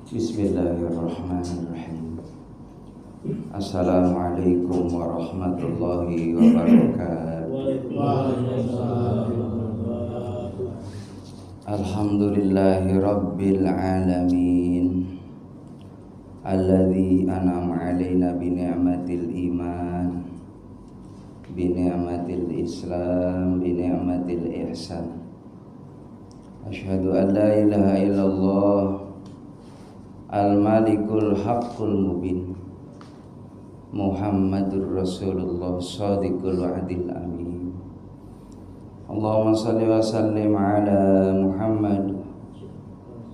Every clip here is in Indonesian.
Bismillahirrahmanirrahim. Assalamualaikum warahmatullahi wabarakatuh. Alhamdulillahi rabbil alamin, alladzi an'ama alaina bi ni'matil iman, bi ni'matil islam, bi ni'matil ihsan. Asyhadu an la ilaha illallah al-malikul haqqul mubin, Muhammadur Rasulullah shadiqul wa'dil amin. Allahumma salli wa sallim ala Muhammad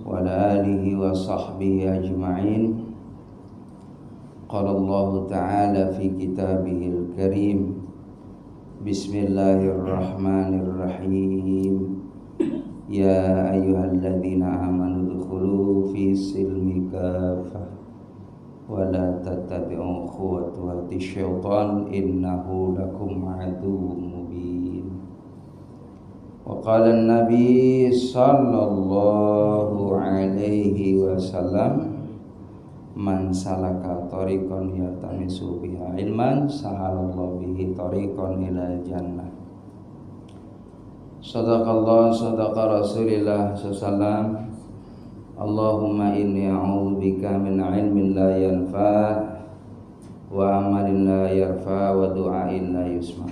wa ala alihi wa sahbihi ajma'in. Qala Allah ta'ala fi kitabihil karim, Bismillahirrahmanirrahim. Ya ayyuhalladzina amanu dukhulu fi silmi kafah wa la tattabi'u khutuwati syaitan innahu lakum aduwwun mubin. Wa qala an-nabi sallallahu alaihi wasallam, man salaka tariqan yaltamisu bihi ilman sahalallahu bihi tariqan ilal jannah. Sadaqallah, sadaqa Rasulillah sallallahu. Allahumma inni a'udzubika min ilmin la yanfa' wa amalin la yarfa' wa du'ain la yusma'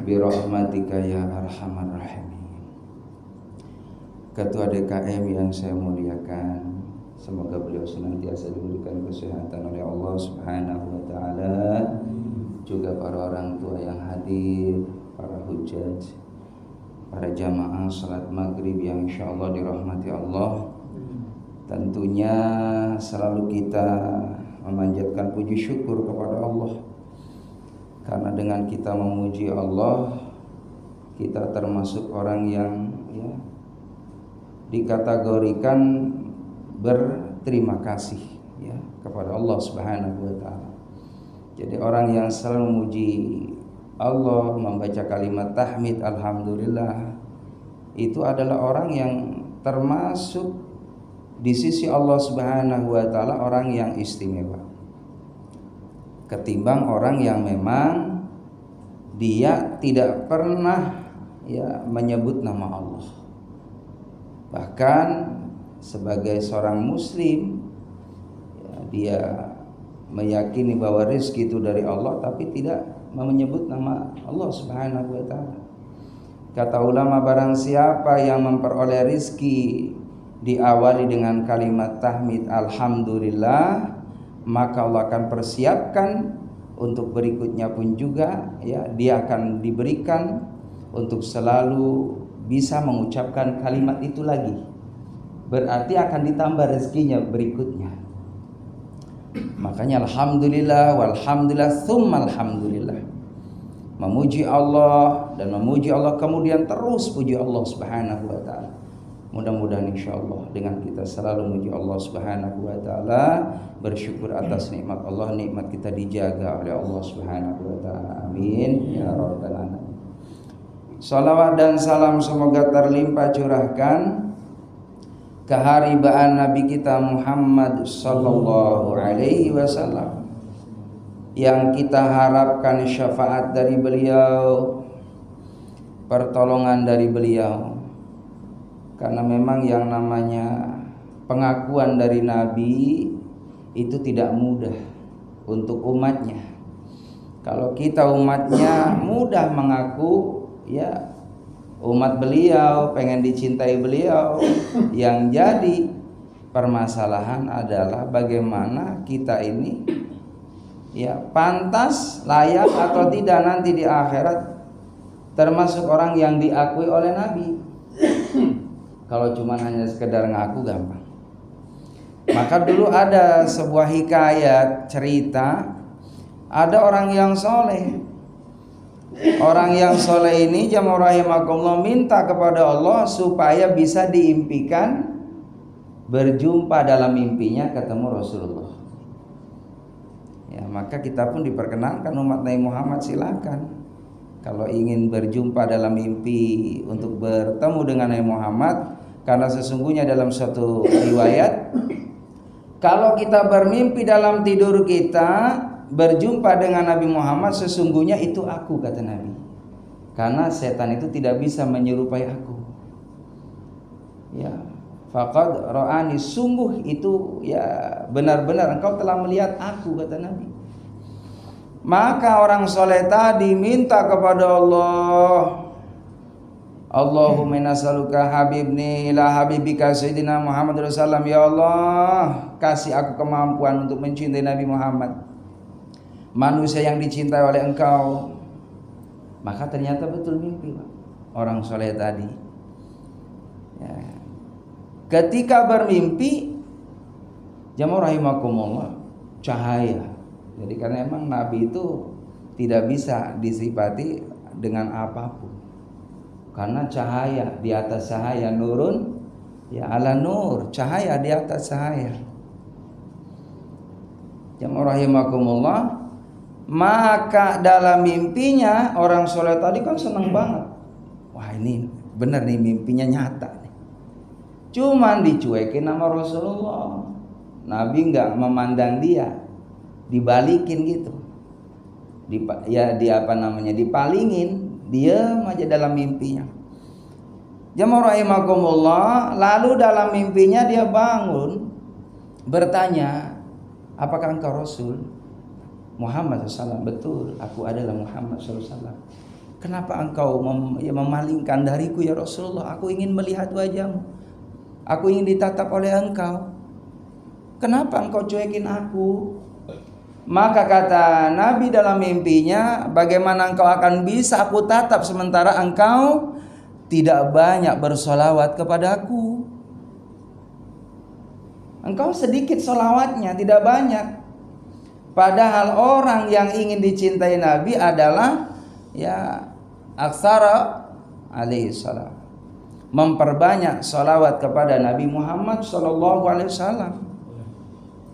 bi rahmatika ya arhamar rahimin. Ketua DKM yang saya muliakan, semoga beliau senantiasa diberikan kesehatan oleh Allah Subhanahu wa taala, juga para orang tua yang hadir, para hujjaj, para jamaah salat maghrib yang insyaallah dirahmati Allah. Tentunya selalu kita memanjatkan puji syukur kepada Allah, karena dengan kita memuji Allah, kita termasuk orang yang dikategorikan berterima kasih kepada Allah Subhanahu wa taala. Jadi orang yang selalu memuji Allah, membaca kalimat tahmid alhamdulillah, itu adalah orang yang termasuk di sisi Allah Subhanahu wa taala orang yang istimewa, ketimbang orang yang memang dia tidak pernah menyebut nama Allah. Bahkan sebagai seorang muslim, dia meyakini bahwa rezeki itu dari Allah, tapi tidak menyebut nama Allah Subhanahu wa taala. Kata ulama, barang siapa yang memperoleh rizki diawali dengan kalimat tahmid alhamdulillah, maka Allah akan persiapkan untuk berikutnya pun juga dia akan diberikan untuk selalu bisa mengucapkan kalimat itu lagi. Berarti akan ditambah rezekinya berikutnya. Makanya alhamdulillah walhamdulillah tsumma alhamdulillah. Memuji Allah dan memuji Allah kemudian terus puji Allah Subhanahu wa taala. Mudah-mudahan insyaallah dengan kita selalu memuji Allah Subhanahu wa taala, bersyukur atas nikmat Allah, nikmat kita dijaga oleh Allah Subhanahu wa taala. Amin ya rabbal alamin. Salawat dan salam semoga terlimpah curahkan keharibaan Nabi kita Muhammad sallallahu alaihi wasallam, yang kita harapkan syafaat dari beliau, pertolongan dari beliau. Karena memang yang namanya pengakuan dari Nabi itu tidak mudah untuk umatnya. Kalau kita umatnya mudah mengaku umat beliau, pengen dicintai beliau. Yang jadi permasalahan adalah bagaimana kita ini pantas, layak atau tidak nanti di akhirat termasuk orang yang diakui oleh Nabi. Kalau cuma hanya sekedar ngaku gampang. Maka dulu ada sebuah hikayat cerita, ada orang yang soleh. Orang yang soleh ini jamaah rahimakumullah minta kepada Allah supaya bisa diimpikan berjumpa dalam mimpinya ketemu Rasulullah. Maka kita pun diperkenankan umat Nabi Muhammad, silakan. Kalau ingin berjumpa dalam mimpi untuk bertemu dengan Nabi Muhammad, karena sesungguhnya dalam suatu riwayat Kalau kita bermimpi dalam tidur kita berjumpa dengan Nabi Muhammad, sesungguhnya itu aku, kata Nabi. Karena setan itu tidak bisa menyerupai aku. Ya, faqad ra'ani, sungguh itu ya benar-benar engkau telah melihat aku, kata Nabi. Maka orang soleh tadi minta kepada Allah, Allahumma nas'aluka habibni ila habibika sayyidina Muhammad Rasulullah. Ya Allah, kasih aku kemampuan untuk mencintai Nabi Muhammad, manusia yang dicintai oleh engkau. Maka ternyata betul mimpi, Pak, orang soleh tadi ya. Ketika bermimpi, jamaah rahimakumullah, cahaya. Jadi karena emang Nabi itu tidak bisa disifati dengan apapun, karena cahaya di atas cahaya, nurun ya ala nur, cahaya di atas cahaya. Jamaah rahimakumullah, maka dalam mimpinya orang soleh tadi kan senang banget. Wah, ini benar nih, mimpinya nyata nih. Cuman dicuekin sama Rasulullah. Nabi nggak memandang dia, dibalikin gitu. Dipalingin, diam aja dalam mimpinya. Jamaah rahimakumullah, lalu dalam mimpinya dia bangun bertanya, apakah engkau Rasul Muhammad SAW? Betul, aku adalah Muhammad SAW. Kenapa engkau memalingkan dariku ya Rasulullah? Aku ingin melihat wajahmu, aku ingin ditatap oleh engkau. Kenapa engkau cuekin aku? Maka kata Nabi dalam mimpinya, bagaimana engkau akan bisa aku tatap sementara engkau tidak banyak bersolawat kepadaku? Engkau sedikit solawatnya, tidak banyak. Padahal orang yang ingin dicintai Nabi adalah ya aksara alaihi salam, memperbanyak solawat kepada Nabi Muhammad sallallahu alaihi wasallam.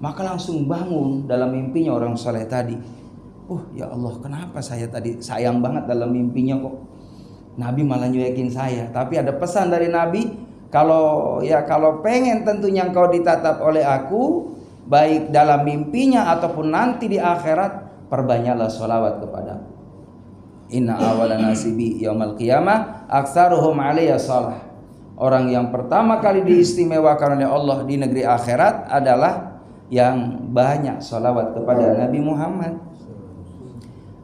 Maka langsung bangun dalam mimpinya orang soleh tadi. Ya Allah, kenapa saya tadi sayang banget dalam mimpinya kok Nabi malah nyuekin saya. Tapi ada pesan dari Nabi, kalau pengen tentunya engkau ditatap oleh aku, baik dalam mimpinya ataupun nanti di akhirat, perbanyaklah sholawat kepadaku. Inna awala nasibi yaumal qiyamah aktsaruhum alayya shalah. Orang yang pertama kali diistimewakan oleh Allah di negeri akhirat adalah yang banyak sholawat kepada Nabi Muhammad.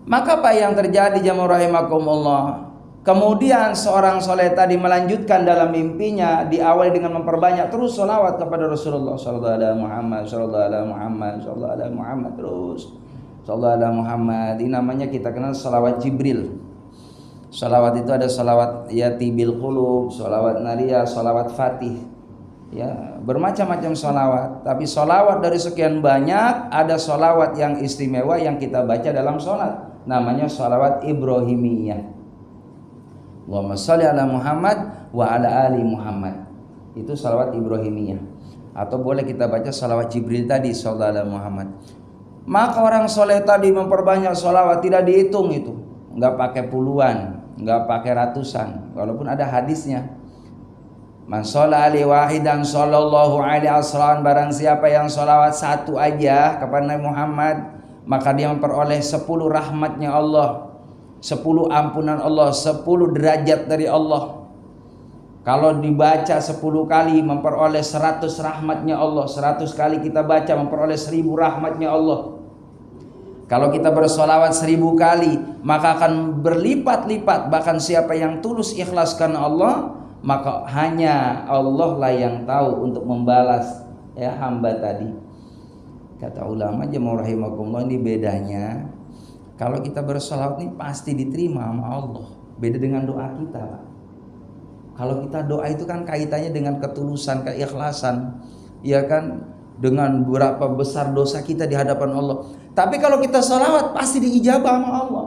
Maka apa yang terjadi jamaah rahimakumullah? Kemudian seorang soleh tadi melanjutkan dalam mimpinya, diawali dengan memperbanyak terus sholawat kepada Rasulullah sallallahu alaihi Muhammad, sallallahu alaihi Muhammad, sallallahu alaihi Muhammad, terus sallallahu alaihi Muhammad. Ini namanya kita kenal sholawat Jibril. Sholawat itu ada sholawat yatibil qulub, sholawat nariyah, sholawat fatih, ya bermacam-macam sholawat. Tapi sholawat dari sekian banyak, ada sholawat yang istimewa yang kita baca dalam sholat, namanya sholawat Ibrahimiyah. Allahumma sholli ala Muhammad wa ala ali Muhammad. Itu sholawat Ibrahimiyah. Atau boleh kita baca sholawat Jibril tadi, sallallahu alaihi Muhammad. Maka orang soleh tadi memperbanyak sholawat, tidak dihitung itu, nggak pakai puluhan, nggak pakai ratusan, walaupun ada hadisnya. Man sholla ali wahidan sallallahu alaihi asran, barang siapa yang sholawat satu aja kepada Nabi Muhammad, maka dia memperoleh 10 rahmatnya Allah, 10 ampunan Allah, 10 derajat dari Allah. Kalau dibaca 10 kali memperoleh 100 rahmatnya Allah, 100 kali kita baca memperoleh 1000 rahmatnya Allah. Kalau kita bersolawat 1000 kali, maka akan berlipat-lipat. Bahkan siapa yang tulus ikhlas karena Allah, maka hanya Allah lah yang tahu untuk membalas ya hamba tadi. Kata ulama jemaah rahimakumullah, ini bedanya. Kalau kita bersolawat ini pasti diterima sama Allah. Beda dengan doa kita, Pak. Kalau kita doa itu kan kaitannya dengan ketulusan, keikhlasan, ya kan, dengan berapa besar dosa kita di hadapan Allah. Tapi kalau kita sholawat pasti diijabah sama Allah,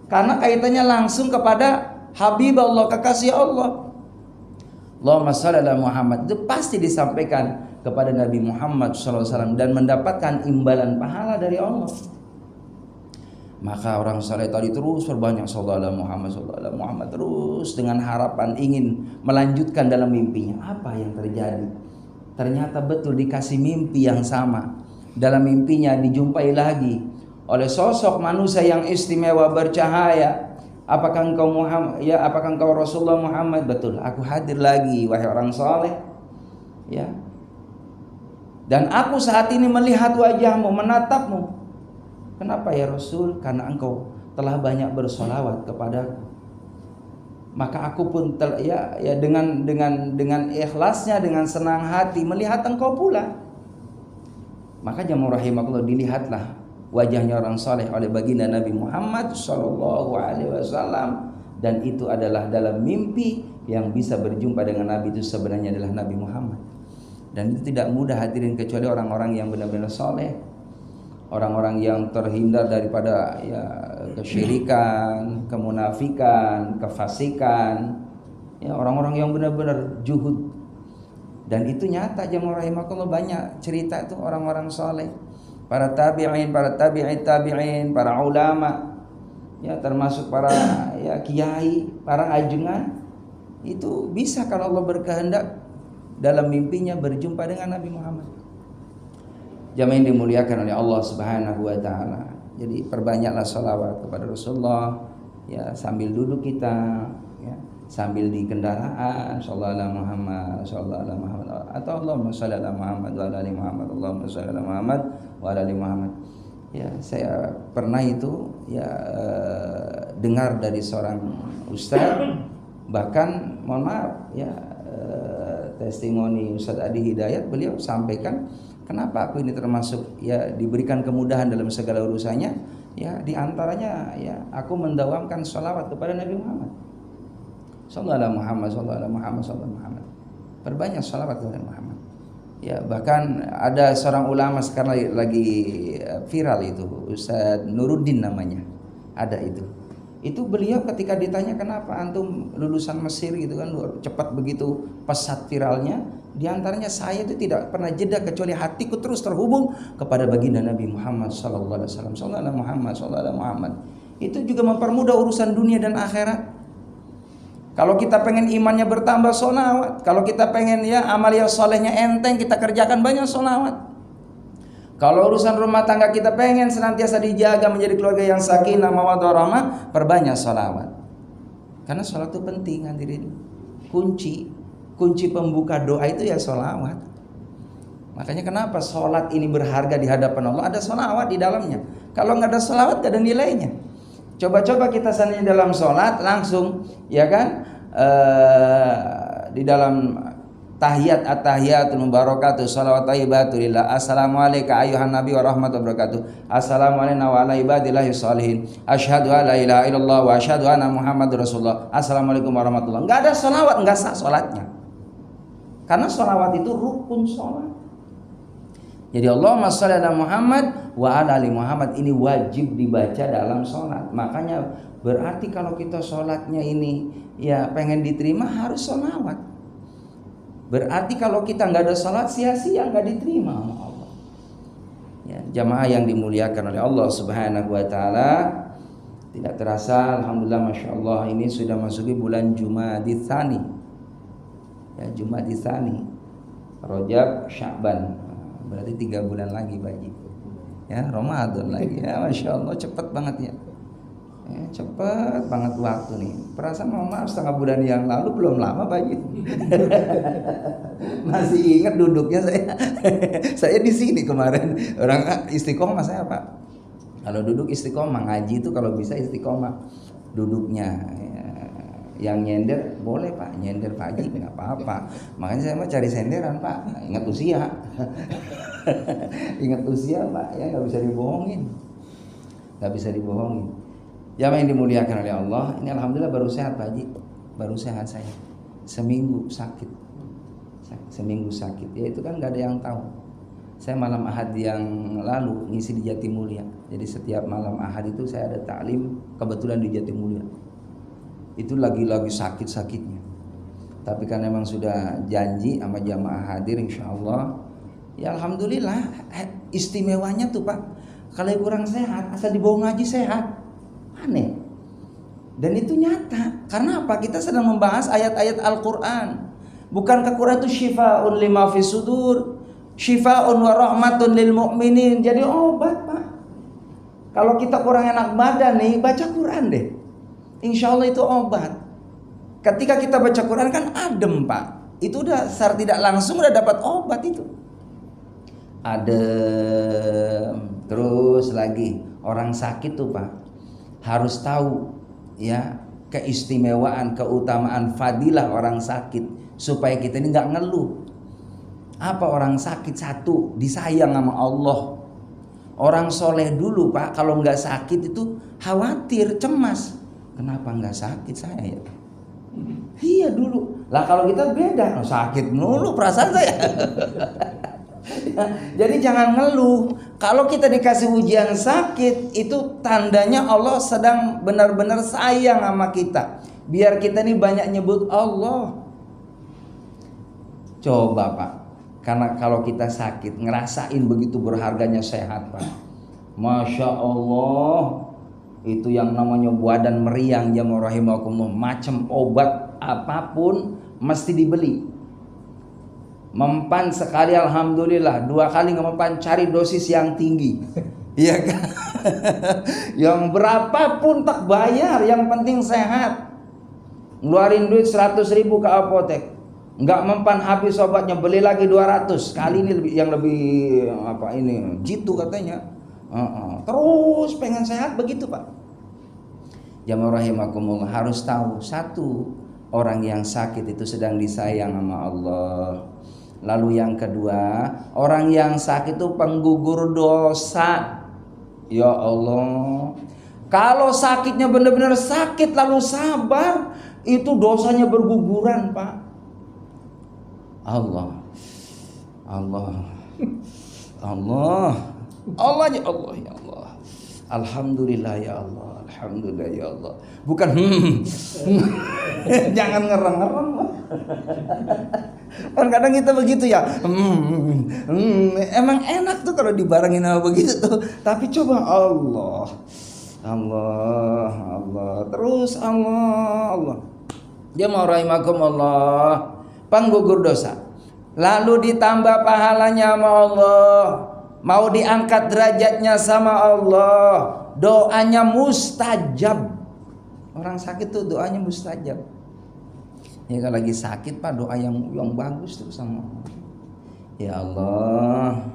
karena kaitannya langsung kepada Habib Allah, kekasih Allah. Allahumma sholli ala Muhammad, itu pasti disampaikan kepada Nabi Muhammad SAW dan mendapatkan imbalan pahala dari Allah. Maka orang saleh tadi terus berbanyak sallallahu alaihi Muhammad, sallallahu alaihi Muhammad, terus dengan harapan ingin melanjutkan dalam mimpinya. Apa yang terjadi? ternyata betul dikasih mimpi yang sama. Dalam mimpinya dijumpai lagi oleh sosok manusia yang istimewa bercahaya. Apakah engkau Muhammad? Ya, apakah engkau Rasulullah Muhammad? Betul, aku hadir lagi wahai orang saleh. Ya. Dan aku saat ini melihat wajahmu, menatapmu. Kenapa ya Rasul? Karena engkau telah banyak bersolawat kepadaku. Maka aku pun dengan ikhlasnya, dengan senang hati melihat engkau pula. Maka jamaah rahimakumullah, dilihatlah wajahnya orang saleh oleh baginda Nabi Muhammad sallallahu alaihi wasallam, dan itu adalah dalam mimpi yang bisa berjumpa dengan Nabi itu sebenarnya adalah Nabi Muhammad. Dan itu tidak mudah hadirin, kecuali orang-orang yang benar-benar saleh, orang-orang yang terhindar daripada kesyirikan, kemunafikan, kefasikan, orang-orang yang benar-benar juhud. Dan itu nyata jamaah rahimakumullah, banyak cerita itu orang-orang saleh, para tabi'in, para tabi'in, para ulama, termasuk para kiai, para ajengan, itu bisa kalau Allah berkehendak dalam mimpinya berjumpa dengan Nabi Muhammad. Jamaah yang dimuliakan oleh Allah Subhanahu wa taala. Jadi perbanyaklah sholawat kepada Rasulullah, sambil duduk kita, sambil di kendaraan, sallallahu alaihi Muhammad, sallallahu alaihi Muhammad, atau Allahumma shalli ala Muhammad wa ala ali Muhammad, Allahumma shalli ala Muhammad wa ala ali Muhammad. Saya pernah itu dengar dari seorang ustaz, bahkan mohon maaf testimoni Ustaz Adi Hidayat, beliau sampaikan kenapa aku ini termasuk diberikan kemudahan dalam segala urusannya, di antaranya aku mendawamkan sholawat kepada Nabi Muhammad sallallahu alaihi Muhammad, sallallahu alaihi Muhammad, sallallahu alaihi Muhammad. Perbanyak sholawat kepada Muhammad. Bahkan ada seorang ulama sekarang lagi viral itu, Ustaz Nuruddin namanya. Ada itu. Itu beliau ketika ditanya kenapa antum lulusan Mesir gitu kan, cepat begitu pesat viralnya, di antaranya saya itu tidak pernah jeda kecuali hatiku terus terhubung kepada baginda Nabi Muhammad sallallahu alaihi wasallam, sallallahu alaihi Muhammad, sallallahu alaihi Muhammad. Itu juga mempermudah urusan dunia dan akhirat. Kalau kita pengen imannya bertambah, sholawat. Kalau kita pengen amalia solehnya enteng, kita kerjakan banyak sholawat. Kalau urusan rumah tangga kita pengen senantiasa dijaga menjadi keluarga yang sakinah, mawaddah, rahmah, perbanyak sholawat. Karena sholat itu penting hadirin. Kunci pembuka doa itu sholawat. Makanya kenapa sholat ini berharga di hadapan Allah, ada sholawat di dalamnya. Kalau nggak ada sholawat nggak ada nilainya. Coba-coba kita seandainya dalam sholat langsung di dalam tahiyat at-tahiyatul mubarakatuh shalawat thayyibatu lillah, assalamualaikum ayuhan nabi wa rahmatullahi wa barakatuh, assalamualaikum wa ala ibadillahi sholihin, asyhadu an la ilaha illallah wa asyhadu anna muhammadur rasulullah, assalamualaikum warahmatullahi. Enggak ada sholawat, enggak sah sholatnya. Karena sholawat itu rukun sholat. Jadi Allahumma sholli ala Muhammad wa ala ali Muhammad ini wajib dibaca dalam sholat. Makanya berarti kalau kita sholatnya ini pengen diterima harus sholawat. Berarti kalau kita nggak ada sholat sia-sia, nggak diterima sama Allah. Jamaah yang dimuliakan oleh Allah Subhanahu wa taala, tidak terasa alhamdulillah masya Allah ini sudah masuki bulan Jumadits Tsani. Jumadits Tsani, Rajab, Sya'ban. Berarti 3 bulan lagi Baji. Ramadan lagi. Masya Allah cepat banget cepat banget waktu nih. Perasaan maaf setengah bulan yang lalu belum lama Baji. Masih ingat duduknya saya. Saya di sini kemarin. Orang istiqomah saya Pak. Kalau duduk istiqomah, ngaji itu kalau bisa istiqomah duduknya. Yang nyender boleh Pak, nyender pagi nggak apa-apa. Makanya saya mau cari senderan Pak, ingat usia. Ingat usia Pak, nggak bisa dibohongin. Jamaah yang dimuliakan oleh Allah, ini alhamdulillah baru sehat Pak Haji, baru sehat saya. Seminggu sakit. Ya itu kan nggak ada yang tahu. Saya malam Ahad yang lalu ngisi di Jatimulya. Jadi setiap malam Ahad itu saya ada taklim, kebetulan di Jatimulya. Itu lagi-lagi sakit-sakitnya. Tapi kan memang sudah janji sama jamaah hadir insyaallah. Alhamdulillah istimewanya tuh Pak. Kalau kurang sehat asal dibawa ngaji sehat. Aneh. Dan itu nyata. Karena apa? Kita sedang membahas ayat-ayat Al-Qur'an. Bukankah Quran itu syifaa'un lima fis sudur, syifaa'un wa rahmatun lil mu'minin. Jadi obat, Pak. Kalau kita kurang enak badan nih, baca Quran deh. Insya Allah itu obat. Ketika kita baca Quran kan adem, Pak. Itu udah secara tidak langsung udah dapat obat itu. Adem. Terus lagi orang sakit tuh, Pak, harus tahu ya keistimewaan, keutamaan, fadilah orang sakit, supaya kita ini nggak ngeluh. Apa orang sakit? Satu, disayang sama Allah. Orang soleh dulu, Pak, kalau nggak sakit itu khawatir, cemas. Kenapa nggak sakit saya ya? Iya dulu. Lah kalau kita beda, sakit dulu perasaan saya. Jadi jangan ngeluh. Kalau kita dikasih ujian sakit, itu tandanya Allah sedang benar-benar sayang sama kita. Biar kita ini banyak nyebut Allah. Coba, Pak, karena kalau kita sakit ngerasain begitu berharganya sehat, Pak. Masya Allah. Itu yang namanya badan meriang, jamaah rahimakumullah, macam obat apapun mesti dibeli. Mempan sekali alhamdulillah, 2 kali nggak mempan cari dosis yang tinggi. Iya kan? Yang berapapun tak bayar, yang penting sehat. Ngeluarin duit 100.000 ke apotek, nggak mempan habis obatnya, beli lagi 200. Kali ini yang lebih apa ini, jitu katanya. Terus pengen sehat begitu, Pak. Jamaah rahimakumullah, harus tahu satu, orang yang sakit itu sedang disayang sama Allah. Lalu yang kedua, orang yang sakit itu penggugur dosa. Ya Allah, kalau sakitnya benar-benar sakit lalu sabar, itu dosanya berguguran, Pak. Allah ya Allah, ya Allah. Alhamdulillah ya Allah, alhamdulillah ya Allah. Bukan jangan ngereng-ngereng. Kan kadang kita begitu ya. Emang enak tuh kalau dibarengin sama begitu tuh. Tapi coba Allah. Terus Allah. Dia mau rahimakumullah, penggugur dosa. Lalu ditambah pahalanya sama Allah. Mau diangkat derajatnya sama Allah. Doanya mustajab. Orang sakit tuh doanya mustajab. Ya kalau lagi sakit, Pak, doa yang bagus tuh sama Allah. Ya Allah,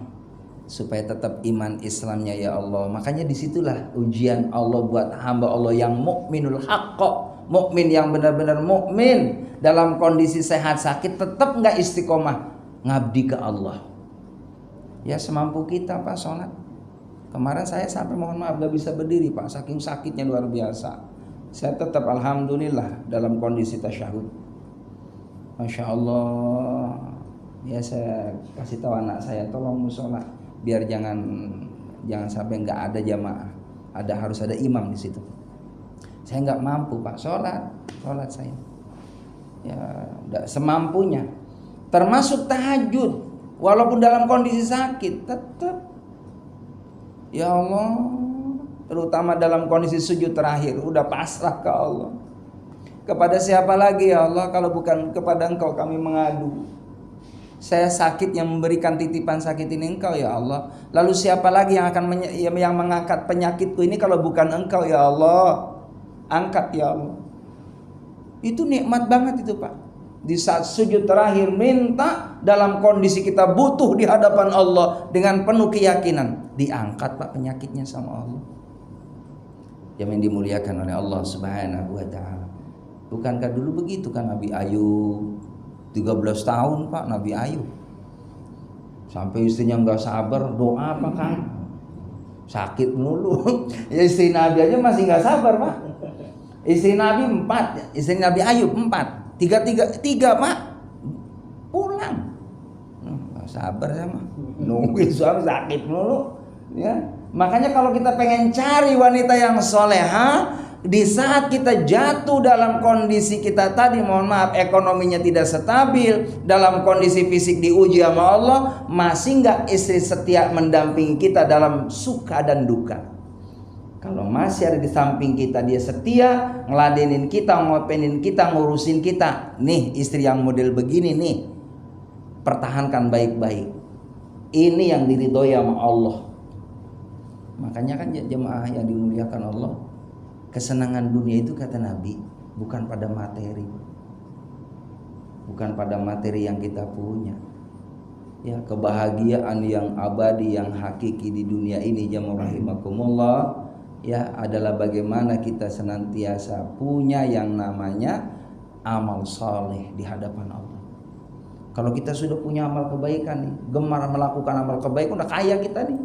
supaya tetap iman Islamnya ya Allah. Makanya disitulah ujian Allah buat hamba Allah yang mukminul haqq, mukmin yang benar-benar mukmin. Dalam kondisi sehat sakit tetap nggak istiqomah ngabdi ke Allah. Ya semampu kita, Pak, sholat. Kemarin saya sampai mohon maaf gak bisa berdiri, Pak, saking sakitnya luar biasa. Saya tetap alhamdulillah dalam kondisi tasyahud. Masya Allah. Ya saya kasih tahu anak saya, tolong musola, biar jangan sampai nggak ada jamaah. Harus ada imam di situ. Saya nggak mampu, Pak, sholat saya. Ya semampunya. Termasuk tahajud. Walaupun dalam kondisi sakit, tetap ya Allah, terutama dalam kondisi sujud terakhir, udah pasrah ke Allah. Kepada siapa lagi ya Allah kalau bukan kepada Engkau kami mengadu. Saya sakit, yang memberikan titipan sakit ini Engkau ya Allah. Lalu siapa lagi yang akan yang mengangkat penyakitku ini kalau bukan Engkau ya Allah? Angkat ya Allah. Itu nikmat banget itu, Pak. Di saat sujud terakhir minta dalam kondisi kita butuh di hadapan Allah dengan penuh keyakinan, diangkat, Pak, penyakitnya sama Allah. Yang dimuliakan oleh Allah Subhanahu wa taala. Bukankah dulu begitu kan Nabi Ayub? 13 tahun, Pak, Nabi Ayub. Sampai istrinya enggak sabar, doa apa kan? Sakit mulu. Ya istri Nabi aja masih enggak sabar, Pak. Istri Nabi 4, istri Nabi Ayub 4. Tiga, Pak, pulang. Nggak sabar sama, nungguin suami sakit mulu. Ya, makanya kalau kita pengen cari wanita yang soleha, di saat kita jatuh dalam kondisi kita tadi, mohon maaf, ekonominya tidak stabil, dalam kondisi fisik diuji sama Allah, masih nggak istri setia mendampingi kita dalam suka dan duka? Kalau masih ada di samping kita, dia setia, ngeladenin kita, ngopenin kita, ngurusin kita. Nih istri yang model begini nih, pertahankan baik-baik. Ini yang diridhoi sama Allah. Makanya kan jemaah yang dimuliakan Allah, kesenangan dunia itu kata Nabi bukan pada materi, bukan pada materi yang kita punya. Ya, kebahagiaan yang abadi, yang hakiki di dunia ini, jemaah rahimakumullah, ya adalah bagaimana kita senantiasa punya yang namanya amal saleh di hadapan Allah. Kalau kita sudah punya amal kebaikan nih, gemar melakukan amal kebaikan, udah kaya kita nih.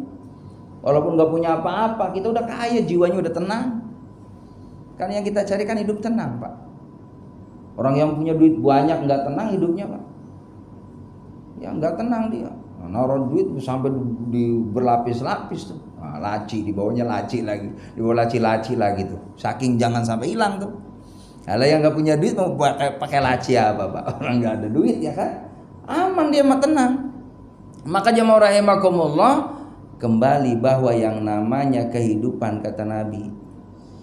Walaupun nggak punya apa-apa, kita udah kaya, jiwanya udah tenang. Kan yang kita cari kan hidup tenang, Pak. Orang yang punya duit banyak nggak tenang hidupnya, Pak. Ya nggak tenang dia. Naruh duit sampai di berlapis-lapis tuh. Nah, laci di bawahnya laci lagi, di bawah laci-laci lagi tuh. Saking jangan sampai hilang tuh. Kalau yang nggak punya duit mau pakai laci apa, Pak? Orang nggak ada duit ya kan? Aman dia mah tenang. Maka jemaah rahimakumullah, kembali bahwa yang namanya kehidupan kata Nabi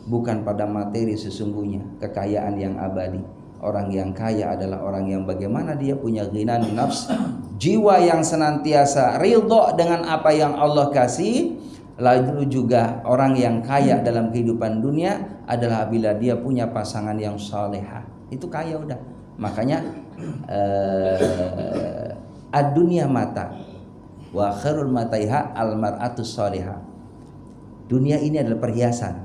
bukan pada materi sesungguhnya, kekayaan yang abadi. Orang yang kaya adalah orang yang bagaimana dia punya ghinan nafs, jiwa yang senantiasa ridho dengan apa yang Allah kasih. Lalu juga orang yang kaya dalam kehidupan dunia adalah bila dia punya pasangan yang salehah. Itu kaya udah. Makanya ad-dunya mata wa khairul mataiha al-mar'atus salihah. Dunia ini adalah perhiasan.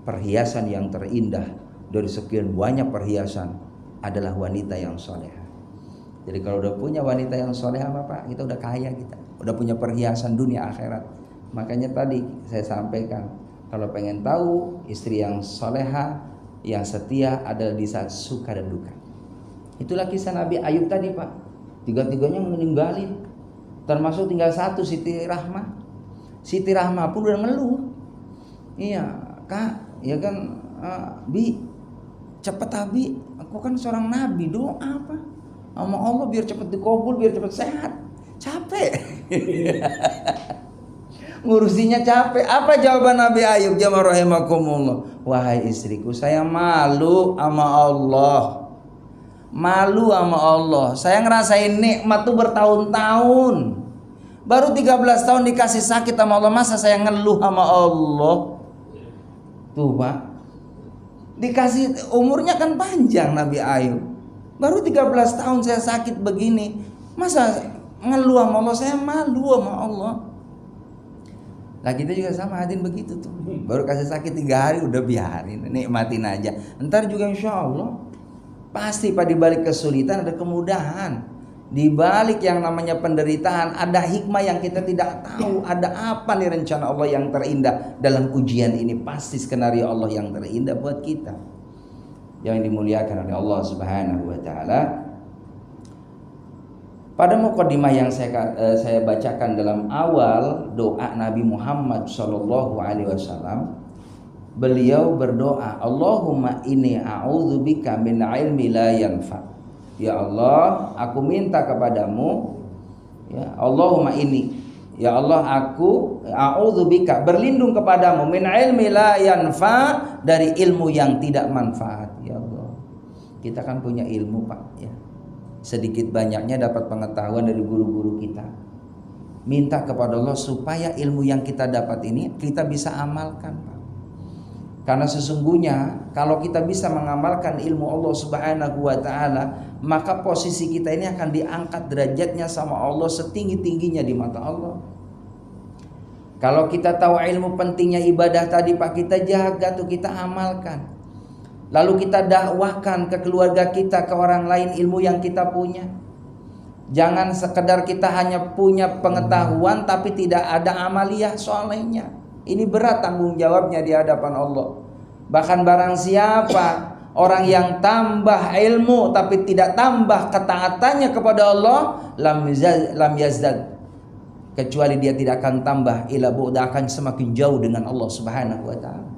Perhiasan yang terindah dari sekian banyak perhiasan adalah wanita yang salehah. Jadi kalau udah punya wanita yang salehah, Bapak, kita udah kaya kita. Udah punya perhiasan dunia akhirat. Makanya tadi saya sampaikan, kalau pengen tahu istri yang salehah, yang setia adalah di saat suka dan duka. Itulah kisah Nabi Ayub tadi, Pak. Tiga-tiganya meninggalin. Termasuk tinggal satu, Siti Rahmah. Siti Rahmah pun udah ngeluh. Iya, Kak, ya kan, Bi, cepet Abi, aku kan seorang nabi, doa apa? Sama Allah biar cepet dikabul, biar cepet sehat. Capek. Ngurusinya capek. Apa jawaban Nabi Ayub? Jamaah rahimakumullah. Wahai istriku, saya malu sama Allah. Malu sama Allah. Saya ngerasain nikmat tuh bertahun-tahun. Baru 13 tahun dikasih sakit sama Allah, masa saya ngeluh sama Allah? Tuh, Pak. Dikasih umurnya kan panjang Nabi Ayub. Baru 13 tahun saya sakit begini, masa ngeluh sama Allah? Saya malu sama Allah. Nah kita juga sama, hadirin begitu tuh. Baru kasih sakit 3 hari udah biarin, nikmatin aja. Ntar juga insya Allah pasti Pak, di balik kesulitan ada kemudahan. Di balik yang namanya penderitaan ada hikmah yang kita tidak tahu. Ada apa nih rencana Allah yang terindah dalam ujian ini? Pasti skenario Allah yang terindah buat kita, yang dimuliakan oleh Allah Subhanahu wa taala. Pada mukadimah yang saya bacakan dalam awal doa Nabi Muhammad sallallahu alaihi wasallam, beliau berdoa, Allahumma inni a'udzubika min ilmi la yanfa. Ya Allah, aku minta kepadamu, ya Allahumma inni, ya Allah, aku a'udzubika, berlindung kepadamu, min ilmi la yanfa, dari ilmu yang tidak manfaat. Ya Allah, kita kan punya ilmu, Pak, ya. Sedikit banyaknya dapat pengetahuan dari guru-guru kita. Minta kepada Allah supaya ilmu yang kita dapat ini kita bisa amalkan, Pak. Karena sesungguhnya kalau kita bisa mengamalkan ilmu Allah Subhanahu wa taala, maka posisi kita ini akan diangkat derajatnya sama Allah setinggi-tingginya di mata Allah. Kalau kita tahu ilmu pentingnya ibadah tadi, Pak, kita jaga tuh, kita amalkan. Lalu kita dakwahkan ke keluarga kita, ke orang lain ilmu yang kita punya. Jangan sekedar kita hanya punya pengetahuan tapi tidak ada amaliyah solehnya. Ini berat tanggung jawabnya di hadapan Allah. Bahkan barang siapa orang yang tambah ilmu tapi tidak tambah ketaatannya kepada Allah, lam yazdad, kecuali dia tidak akan tambah ila bu'da, akan semakin jauh dengan Allah Subhanahu wa taala.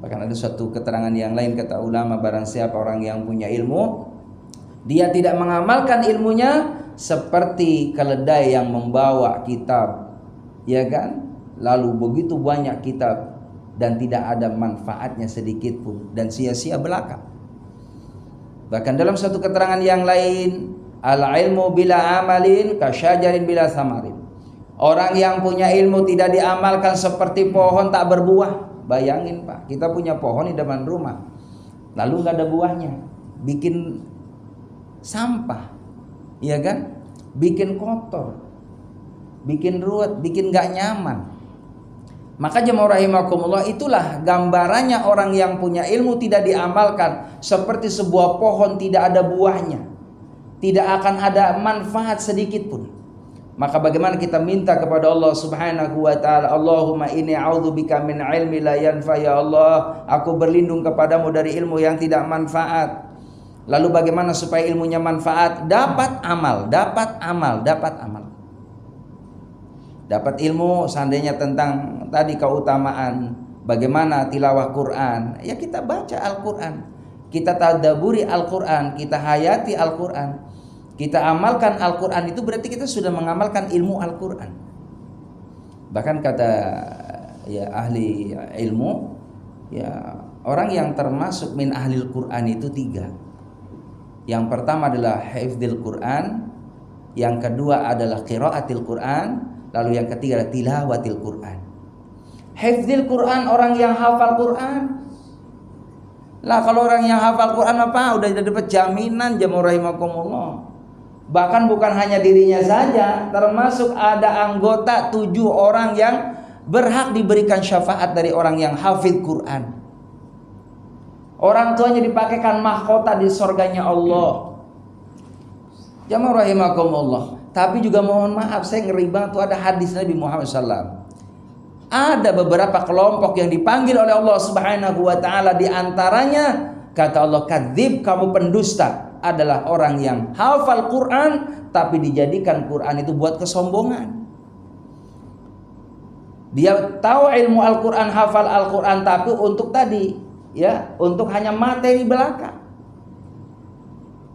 Bahkan ada suatu keterangan yang lain, kata ulama, barang siapa orang yang punya ilmu, dia tidak mengamalkan ilmunya, seperti keledai yang membawa kitab, ya kan? Lalu begitu banyak kitab dan tidak ada manfaatnya sedikit pun dan sia-sia belaka. Bahkan dalam satu keterangan yang lain, al-ilmu bila amalin kasyajarin bila samarin. Orang yang punya ilmu tidak diamalkan seperti pohon tak berbuah. Bayangin Pak, kita punya pohon di depan rumah, lalu nggak ada buahnya, bikin sampah, iya kan? Bikin kotor, bikin ruwet, bikin nggak nyaman. Maka jemaah rahimakumullah, itulah gambarannya orang yang punya ilmu tidak diamalkan, seperti sebuah pohon tidak ada buahnya, tidak akan ada manfaat sedikit pun. Maka bagaimana kita minta kepada Allah Subhanahu wa taala, Allahumma inni a'udzubika min ilmi la yanfa, ya Allah, aku berlindung kepadamu dari ilmu yang tidak manfaat. Lalu bagaimana supaya ilmunya manfaat? Dapat amal, dapat amal, dapat amal. Dapat ilmu seandainya tentang tadi keutamaan bagaimana tilawah Quran, ya kita baca Al-Quran, kita tadabburi Al-Quran, kita hayati Al-Quran, kita amalkan Al-Quran, itu berarti kita sudah mengamalkan ilmu Al-Quran. Bahkan kata ya ahli ilmu, ya orang yang termasuk min ahlil Quran itu 3. Yang pertama adalah hifdzil Quran, yang kedua adalah qiraatil Quran, lalu yang ketiga adalah tilawatil Quran. Hifdzil Quran, orang yang hafal Quran. Lah kalau orang yang hafal Quran apa? Udah dapat jaminan jemaah rahimakumullah. Bahkan bukan hanya dirinya saja, termasuk ada anggota 7 orang yang berhak diberikan syafaat dari orang yang hafid Quran. Orang tuanya dipakaikan mahkota di surganya Allah. Jamaah rahimakumullah. Tapi juga mohon maaf, saya ngeri banget tuh ada hadis Nabi Muhammad SAW. Ada beberapa kelompok yang dipanggil oleh Allah Subhanahu wa taala, di antaranya kata Allah, kadzib, kamu pendusta, adalah orang yang hafal Quran tapi dijadikan Quran itu buat kesombongan. Dia tahu ilmu Al-Quran, hafal Al-Quran, tapi untuk tadi ya, untuk hanya materi belaka,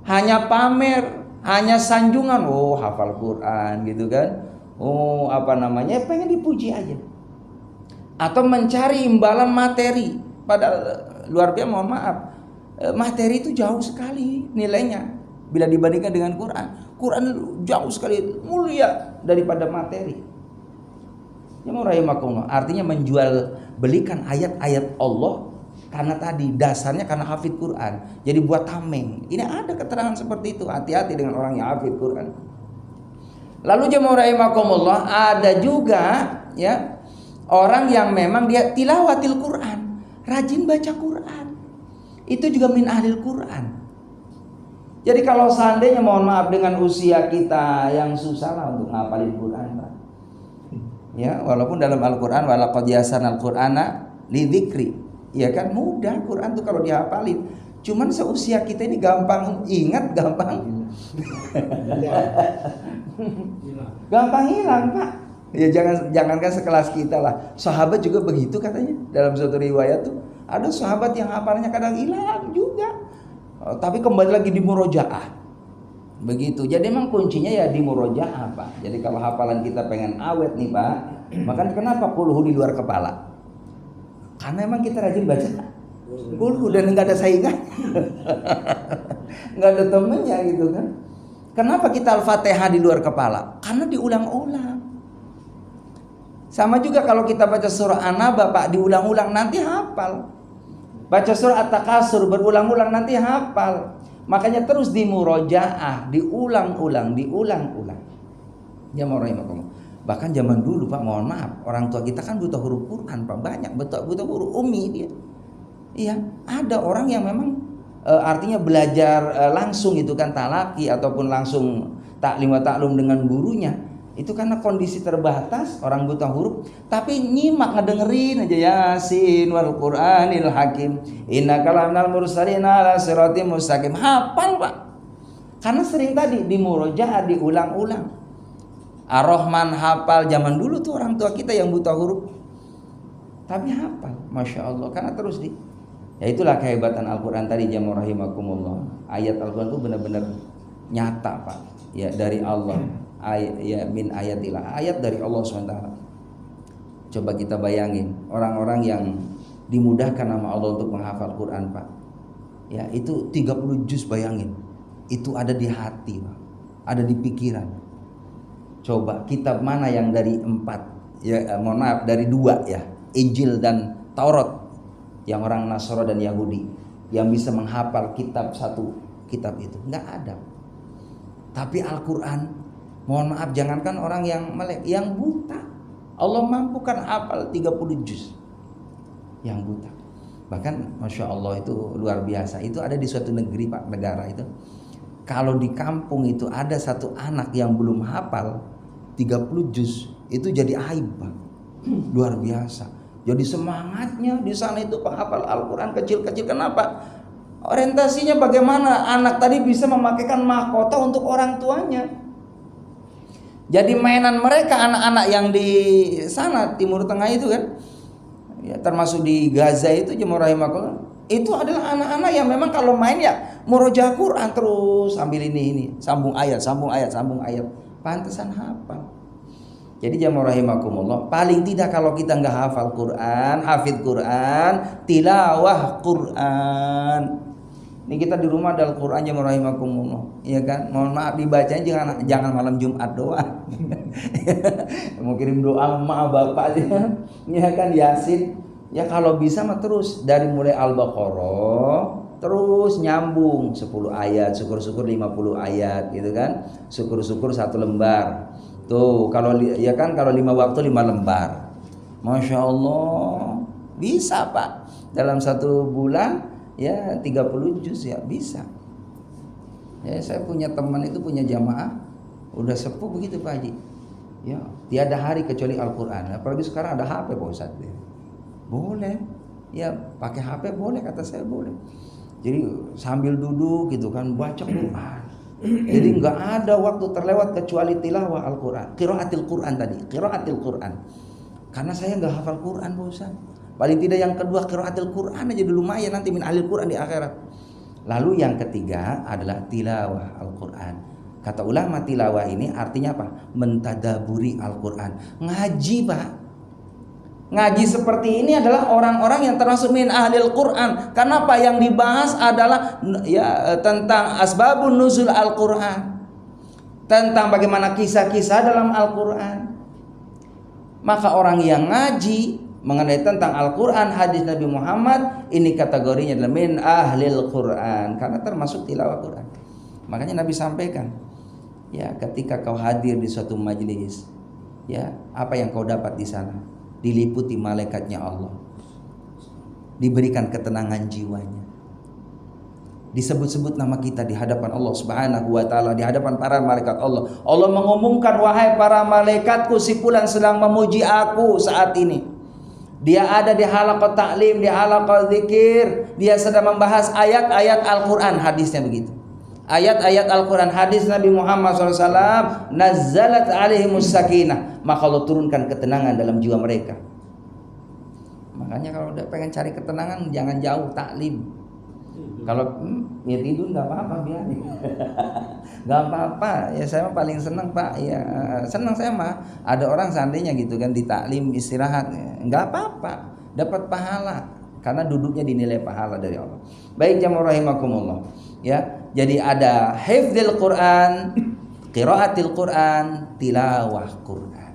hanya pamer, hanya sanjungan, oh hafal Quran gitu kan, oh apa namanya, pengen dipuji aja, atau mencari imbalan materi. Padahal luar biasa, mohon maaf, materi itu jauh sekali nilainya bila dibandingkan dengan Quran. Quran jauh sekali mulia daripada materi. Ya rahimakumullah, artinya menjual belikan ayat-ayat Allah karena tadi dasarnya karena hafid Quran, jadi buat tameng. Ini ada keterangan seperti itu. Hati-hati dengan orang yang hafid Quran. Lalu jemaah rahimakumullah, ada juga ya orang yang memang dia tilawatil Quran, rajin baca Quran. Itu juga min ahlil Quran. Jadi kalau seandainya mohon maaf dengan usia kita yang susah lah untuk ngapalin Quran, Pak. Ya, walaupun dalam Al-Quran walaqad yassarnal Qur'ana lidzikri, ya kan mudah Quran tuh kalau dihafalin. Cuman seusia kita ini gampang ingat, gampang gampang hilang, Pak. Ya jangankan sekelas kita lah. Sahabat juga begitu katanya. Dalam suatu riwayat tuh ada sahabat yang hafalannya kadang hilang juga. Tapi kembali lagi di murojaah. Begitu. Jadi memang kuncinya ya di murojaah, Pak. Jadi kalau hafalan kita pengen awet nih, Pak, maka kenapa kulhu di luar kepala? Karena memang kita rajin baca kulhu dan nggak ada saingan. Nggak ada temennya gitu kan. Kenapa kita Al-Fatihah di luar kepala? Karena diulang-ulang. Sama juga kalau kita baca surah An-Naba, Pak, diulang-ulang nanti hafal. Baca surah At-Takasur berulang-ulang nanti hafal. Makanya terus dimurojaah, diulang-ulang. Ya rahimakumullah. Bahkan zaman dulu, Pak, mohon maaf, orang tua kita kan buta huruf Quran, Pak, banyak buta huruf ummi dia. Iya, ada orang yang memang artinya belajar langsung itu kan talaki ataupun langsung taklim wa taklum dengan gurunya. Itu karena kondisi terbatas, orang buta huruf, tapi nyimak ngedengerin aja, Yasin wal Qur'anil Hakim, innaka laminal mursalin ala siratim mustaqim. Hafal, Pak. Karena sering tadi di murojaah diulang-ulang. Ar-Rahman hafal, zaman dulu tuh orang tua kita yang buta huruf. Tapi hafal, Masya Allah, karena terus ya itulah kehebatan Al-Quran tadi jamaah rahimakumullah. Ayat Al-Quran itu benar-benar nyata, Pak. Ya dari Allah. Ayat ya min ayatillah, ayat dari Allah SWT. Coba kita bayangin orang-orang yang dimudahkan nama Allah untuk menghafal Quran, Pak. Ya, itu 30 juz, bayangin. Itu ada di hati, Pak. Ada di pikiran. Coba kitab mana yang dari 4? Ya, mohon maaf, dari 2 ya. Injil dan Taurat. Yang orang Nasara dan Yahudi yang bisa menghafal kitab satu kitab itu, nggak ada. Tapi Al-Quran, mohon maaf, jangankan orang yang melek, yang buta, Allah mampukan hafal 30 juz. Yang buta, bahkan Masya Allah itu luar biasa. Itu ada di suatu negeri, Pak, negara itu, kalau di kampung itu ada satu anak yang belum hafal 30 juz, itu jadi aib, Pak. Luar biasa. Jadi semangatnya di sana itu penghafal Al-Quran kecil-kecil. Kenapa? Orientasinya bagaimana anak tadi bisa memakaikan mahkota untuk orang tuanya. Jadi mainan mereka anak-anak yang di sana Timur Tengah itu kan, ya, termasuk di Gaza itu, jemaah rahimakumullah, itu adalah anak-anak yang memang kalau main ya murojaah Quran terus sambil ini sambung ayat, pantesan hafal. Jadi jamaah rahimakumullah, paling tidak kalau kita nggak hafal Quran, hafid Quran, tilawah Quran. Ini kita di rumah ada Al-Quran, jamaah rahimakumullah, ya kan? Mohon maaf dibacanya jangan malam Jumat doang. Mau kirim doa sama bapak aja, ya kan, Yasin. Ya kalau bisa mah terus dari mulai Al-Baqarah terus nyambung 10 ayat, syukur-syukur 50 ayat gitu kan. Syukur-syukur 1 lembar. Tuh kalau ya kan, kalau 5 waktu 5 lembar. Masya Allah, bisa, Pak. Dalam 1 bulan ya 30 juz ya bisa. Ya, saya punya teman itu punya jamaah udah sepuh begitu, Pak Haji. Ya, tiada hari kecuali Al-Quran. Apalagi sekarang ada HP, Pak Ustaz. Boleh. Ya, pakai HP boleh, kata saya boleh. Jadi sambil duduk gitu kan baca Quran. Jadi nggak ada waktu terlewat kecuali tilawah Al-Quran, qiraatil Quran tadi, qiraatil Quran. Karena saya nggak hafal Quran, Pak Ustaz. Paling tidak yang kedua qiraatil Quran aja dulu, lumayan nanti min ahlil Quran di akhirat. Lalu yang ketiga adalah tilawah Al-Quran. Kata ulama, tilawah ini artinya apa? Mentadaburi Al-Quran, ngaji, Pak. Ngaji seperti ini adalah orang-orang yang termasuk min ahlil Quran. Karena apa yang dibahas adalah ya tentang asbabun nuzul Al-Quran, tentang bagaimana kisah-kisah dalam Al-Quran. Maka orang yang ngaji mengenai tentang Al-Quran, hadis Nabi Muhammad, ini kategorinya adalah min ahlil Quran, karena termasuk tilawah Quran. Makanya Nabi sampaikan, ya, ketika kau hadir di suatu majelis, ya, apa yang kau dapat di sana? Diliputi malaikatnya Allah, diberikan ketenangan jiwanya, disebut-sebut nama kita di hadapan Allah Subhanahu wa ta'ala, di hadapan para malaikat Allah. Allah mengumumkan, wahai para malaikatku, si fulan sedang memuji aku saat ini. Dia ada di halaqah ta'lim, di halaqah zikir, dia sedang membahas ayat-ayat Al-Quran. Hadisnya begitu, ayat-ayat Al-Quran, hadis Nabi Muhammad SAW, nazzalat alaihimus sakinah, maka Allah turunkan ketenangan dalam jiwa mereka. Makanya kalau udah pengen cari ketenangan, jangan jauh taklim. Kalau ya tidur nggak apa-apa, biar nggak apa-apa. Ya saya paling senang, Pak. Ya senang saya mah. Ada orang seandainya gitu kan di taklim istirahat, nggak apa-apa, dapat pahala karena duduknya dinilai pahala dari Allah. Baik jamaah rahimakumullah. Ya, jadi ada hifdzil Quran, qiraatil Quran, tilawah Quran.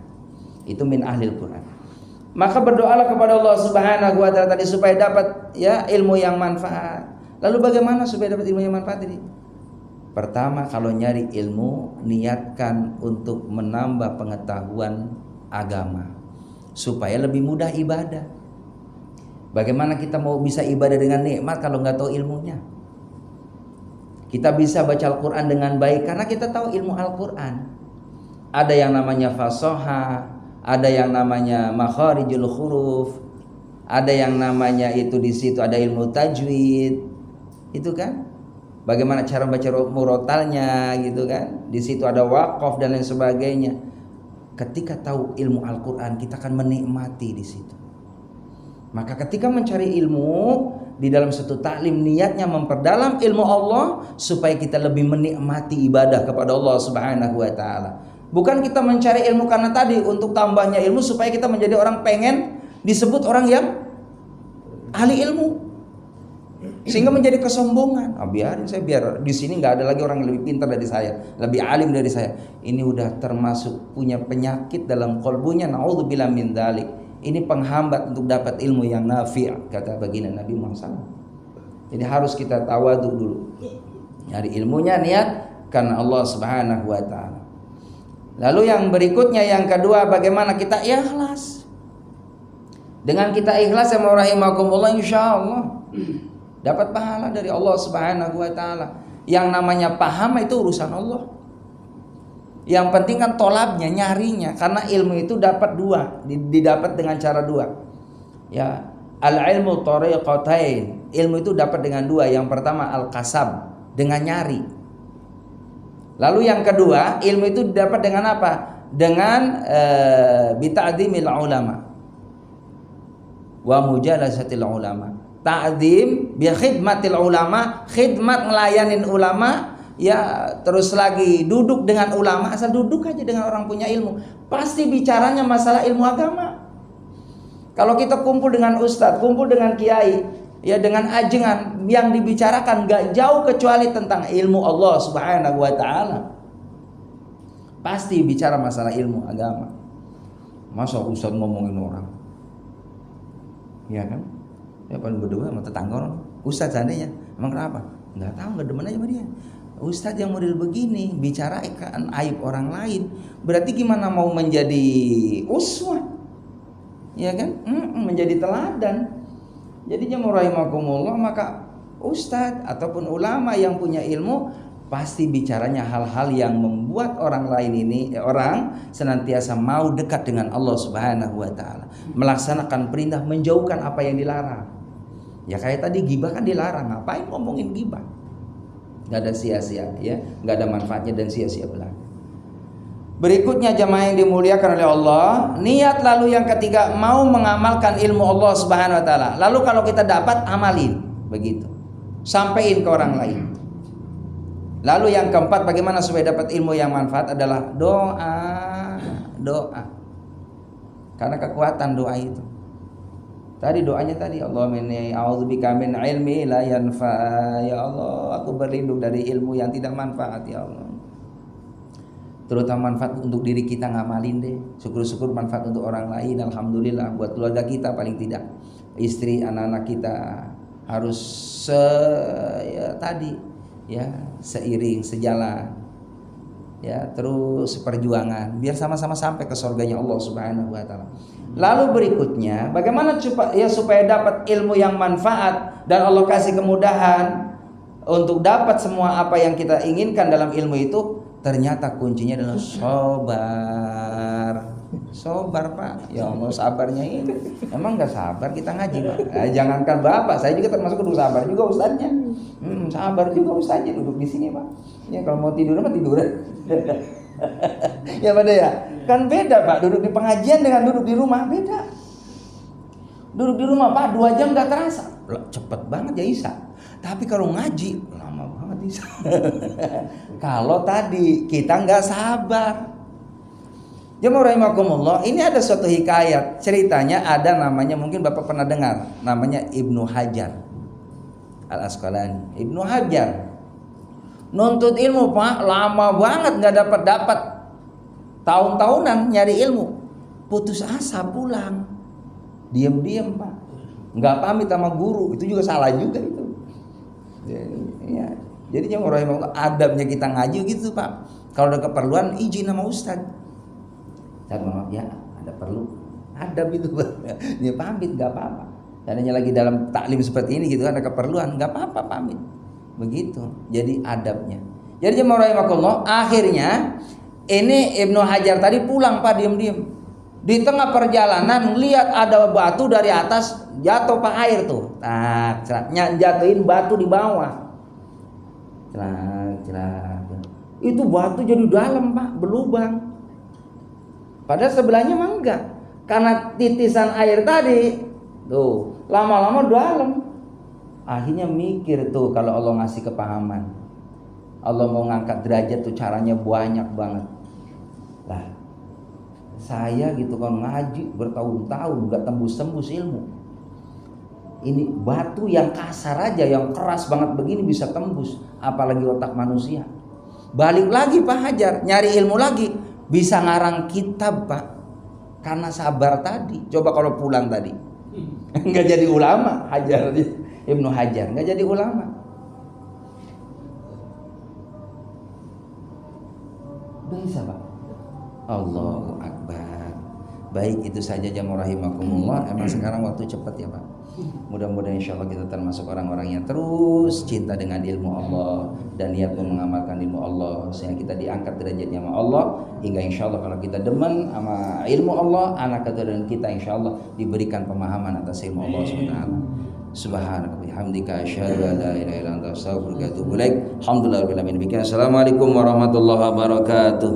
Itu min ahlil Quran. Maka berdoalah kepada Allah Subhanahu wa ta'ala tadi supaya dapat ya ilmu yang manfaat. Lalu bagaimana supaya dapat ilmu yang manfaat ini? Pertama, kalau nyari ilmu, niatkan untuk menambah pengetahuan agama supaya lebih mudah ibadah. Bagaimana kita mau bisa ibadah dengan nikmat kalau nggak tahu ilmunya? Kita bisa baca Al-Quran dengan baik karena kita tahu ilmu Al-Quran. Ada yang namanya fasoha, ada yang namanya makharijul huruf, ada yang namanya itu di situ ada ilmu tajwid, itu kan? Bagaimana cara baca murotalnya, gitu kan? Di situ ada waqaf dan lain sebagainya. Ketika tahu ilmu Al-Quran, kita akan menikmati di situ. Maka ketika mencari ilmu di dalam satu taklim, niatnya memperdalam ilmu Allah supaya kita lebih menikmati ibadah kepada Allah Subhanahu wa ta'ala. Bukan kita mencari ilmu karena tadi untuk tambahnya ilmu supaya kita menjadi orang pengen disebut orang yang ahli ilmu, sehingga menjadi kesombongan. Biarin saya, biar di sini nggak ada lagi orang yang lebih pintar dari saya, lebih alim dari saya. Ini udah termasuk punya penyakit dalam qalbunya. Naudzubillah min dzalik. Ini penghambat untuk dapat ilmu yang nafi', kata baginda Nabi Muhammad. Jadi harus kita tawadu dulu. Nyari ilmunya niat karena Allah Subhanahu wa taala. Lalu yang berikutnya, yang kedua, bagaimana kita ikhlas. Dengan kita ikhlas, ya rahimakumullah, insyaallah dapat pahala dari Allah Subhanahu wa taala. Yang namanya paham itu urusan Allah. Yang penting kan tolabnya, nyarinya, karena ilmu itu dapat dua, didapat dengan cara dua. Ya, al-ilmu tariqatain. Ilmu itu dapat dengan dua. Yang pertama al-kasab, dengan nyari. Lalu yang kedua, ilmu itu didapat dengan apa? Dengan bita'dzimil ulama wa mujalasatil ulama. Ta'dzim bi khidmatil ulama, khidmat ngelayanin ulama, ya terus lagi duduk dengan ulama. Asal duduk aja dengan orang punya ilmu, pasti bicaranya masalah ilmu agama. Kalau kita kumpul dengan ustadz, kumpul dengan kiai, ya dengan ajengan, yang dibicarakan gak jauh kecuali tentang ilmu Allah Subhanahu wa taala. Pasti bicara masalah ilmu agama. Masa ustaz ngomongin orang? Ya kan? Ya paling berdua sama tetangga orang. Ustaz seandainya, emang kenapa? Enggak tahu, enggak demen aja sama dia. Ustaz yang model begini bicara ikan aib orang lain, berarti gimana mau menjadi uswah? Ya kan? Menjadi teladan. Jadinya rahimakumullah, maka ustadz ataupun ulama yang punya ilmu pasti bicaranya hal-hal yang membuat orang lain ini, orang senantiasa mau dekat dengan Allah Subhanahu wa taala, melaksanakan perintah, menjauhkan apa yang dilarang. Ya kayak tadi ghibah kan dilarang, ngapain ngomongin ghibah? Gak ada sia-sia, ya, gak ada manfaatnya dan sia-sia belaka. Berikutnya jamaah yang dimuliakan oleh Allah, niat lalu yang ketiga, mau mengamalkan ilmu Allah Subhanahu wa taala. Lalu kalau kita dapat, amalin, begitu. Sampaiin ke orang lain. Lalu yang keempat, bagaimana supaya dapat ilmu yang manfaat adalah doa. Karena kekuatan doa itu. Tadi doanya tadi, Allahumma inni a'udzubika min ilmi la yanfa. Ya Allah, aku berlindung dari ilmu yang tidak manfaat, ya Allah. Terutama manfaat untuk diri kita, ngamalin deh. Syukur-syukur manfaat untuk orang lain, alhamdulillah. Buat keluarga kita paling tidak, istri, anak-anak kita harus seiring, sejalan, ya, terus perjuangan biar sama-sama sampai ke surganya Allah Subhanahu wa taala. Lalu berikutnya, bagaimana supaya dapat ilmu yang manfaat dan Allah kasih kemudahan untuk dapat semua apa yang kita inginkan dalam ilmu itu. Ternyata kuncinya adalah sobar Pak. Ya Allah, sabarnya ini emang gak sabar kita ngaji Pak. Jangankan Bapak, saya juga termasuk kudu sabar juga ustadznya. Sabar juga ustadznya duduk di sini Pak. Ya kalau mau tidur mah tidur. Ya pada ya, kan beda Pak, duduk di pengajian dengan duduk di rumah beda. Duduk di rumah Pak 2 jam gak terasa, cepet banget ya Isa. Tapi kalau ngaji lama banget Isa. Kalau tadi kita nggak sabar. Jemaah rahimakumullah, ini ada suatu hikayat. Ceritanya ada, namanya mungkin Bapak pernah dengar, namanya Ibnu Hajar Al-Asqalani. Ibnu Hajar nuntut ilmu Pak, lama banget nggak dapat. Tahun-tahunan nyari ilmu. Putus asa pulang. Diam-diam Pak. Nggak pamit sama guru, itu juga salah juga itu. Ya. Jadi jemaah rahimakumullah, adabnya kita ngaji gitu Pak. Kalau ada keperluan izin sama ustaz. Ustaz maaf ya, ada perlu. Adab itu Pak. Dia pamit enggak apa-apa. Seandainya lagi dalam taklim seperti ini gitu, ada keperluan enggak apa-apa pamit. Begitu. Jadi adabnya. Jadi jemaah rahimakumullah, akhirnya ini Ibnu Hajar tadi pulang Pak, diam-diam. Di tengah perjalanan lihat ada batu dari atas jatuh Pak, air tuh. Nah, jatuhin batu di bawah. Itu batu jadi dalam Pak, berlubang. Padahal sebelahnya mah enggak. Karena titisan air tadi tuh lama-lama dalam. Akhirnya mikir tuh, kalau Allah ngasih kepahaman, Allah mau ngangkat derajat tuh caranya banyak banget. Lah, saya gitu kan ngaji bertahun-tahun nggak tembus-tembus ilmu. Ini batu yang kasar aja, yang keras banget begini bisa tembus, apalagi otak manusia. Balik lagi Pak Hajar, nyari ilmu lagi, bisa ngarang kitab Pak, karena sabar tadi. Coba kalau pulang tadi, nggak jadi ulama. Hajar, Ibnu Hajar nggak jadi ulama. Bisa Pak. Allahu Akbar. Baik, itu saja jamu rahimakumullah. Emang sekarang waktu cepat ya Pak. Mudah-mudahan insya Allah kita termasuk orang-orang yang terus cinta dengan ilmu Allah dan niat mengamalkan ilmu Allah, sehingga kita diangkat derajatnya sama Allah, hingga insya Allah kalau kita demen sama ilmu Allah, anak keturunan kita insya Allah diberikan pemahaman atas ilmu Allah SWT. Subhanaka bihamdika asyhadu an la ilaha illa anta astaghfiruka wa atubu ilaik. Alhamdulillahirabbil alamin. Assalamualaikum warahmatullahi wabarakatuh.